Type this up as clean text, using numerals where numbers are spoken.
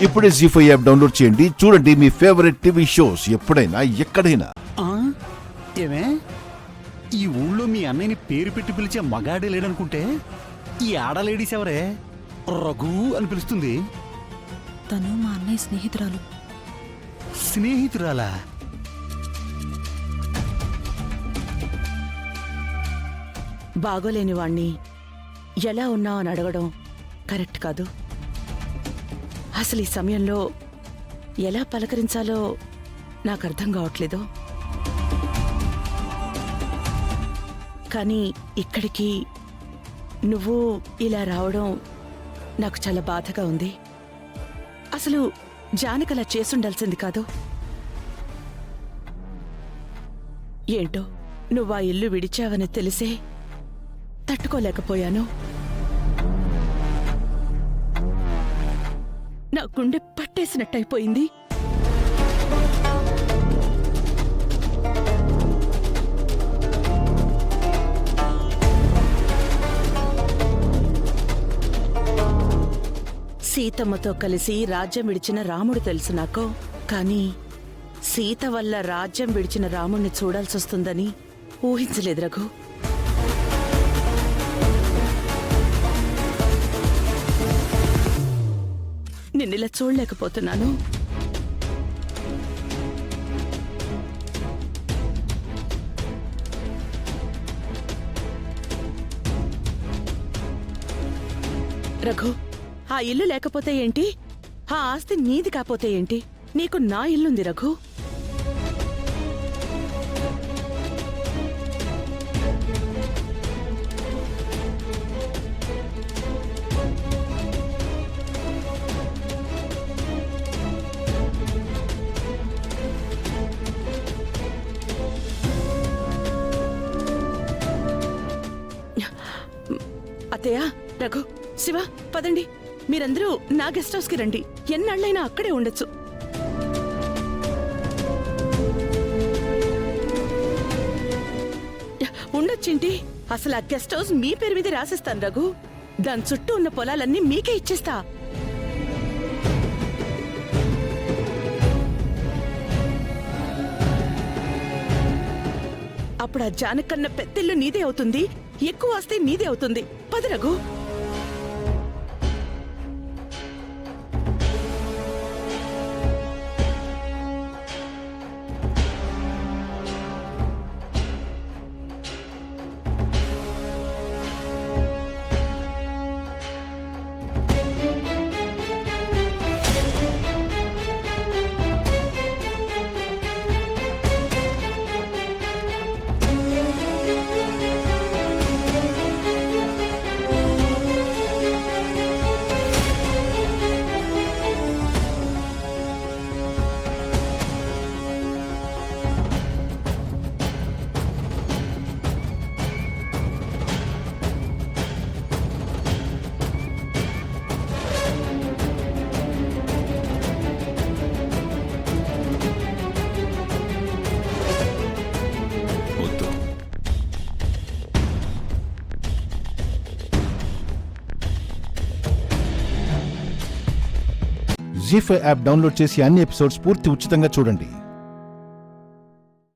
ఇప్పుడే జీ5 app download చేయండి. చూడండి మీ ఫేవరెట్ టీవీ షోస్ ఎప్పుడైనా ఎక్కడైనా. ఏమే ఈ ఊళ్ళో మీ అన్నయ్యని పేరు పెట్టి పిలిచే మగాడే లేడనుకుంటే ఈ ఆడ లేడీస్ ఎవరే రఘు అని పిలుస్తుంది. తను మా అన్నయ్య స్నేహితురాలు. స్నేహితురాలా? బాగోలేని వాణ్ణి ఎలా ఉన్నావు అని అడగడం కరెక్ట్ కాదు. అసలు ఈ సమయంలో ఎలా పలకరించాలో నాకు అర్థం కావట్లేదు. కానీ ఇక్కడికి నువ్వు ఇలా రావడం నాకు చాలా బాధగా ఉంది. అసలు జానకలా చేసుండాల్సింది కాదు. ఏంటో నువ్వు ఆ ఇల్లు విడిచావని తెలిసే తట్టుకోలేకపోయాను. నా గుండె పట్టేసినట్టయిపోయింది. సీతమ్మతో కలిసి రాజ్యం విడిచిన రాముడు తెలుసు నాకు. కానీ సీత వల్ల రాజ్యం విడిచిన రాముణ్ణి చూడాల్సొస్తుందని ఊహించలేదు రఘు. నిన్నిలా చూడలేకపోతున్నాను. రఘు, ఆ ఇల్లు లేకపోతే ఏంటి? ఆ ఆస్తి నీది కాపోతే ఏంటి? నీకు నా ఇల్లుంది రఘు. అత్తయ్య, రఘు, శివ, పదండి. మీరందరూ నా గెస్ట్ హౌస్ కి రండి. ఎన్నాళ్ళైనా అక్కడే ఉండొచ్చు. ఉండొచ్చేంటి? అసలు ఆ గెస్ట్ హౌస్ మీ పేరు మీద రాసిస్తాను రఘు. దాని చుట్టూ ఉన్న పొలాలన్నీ మీకే ఇచ్చేస్తా. అప్పుడు ఆ జానకన్న పెద్దిల్లు నీదే అవుతుంది, ఎక్కువ వస్తే నీదే అవుతుంది. పద రఘు. జీ5 యాప్ డౌన్లోడ్ చేసి అన్ని ఎపిసోడ్స్ పూర్తి ఉచితంగా చూడండి.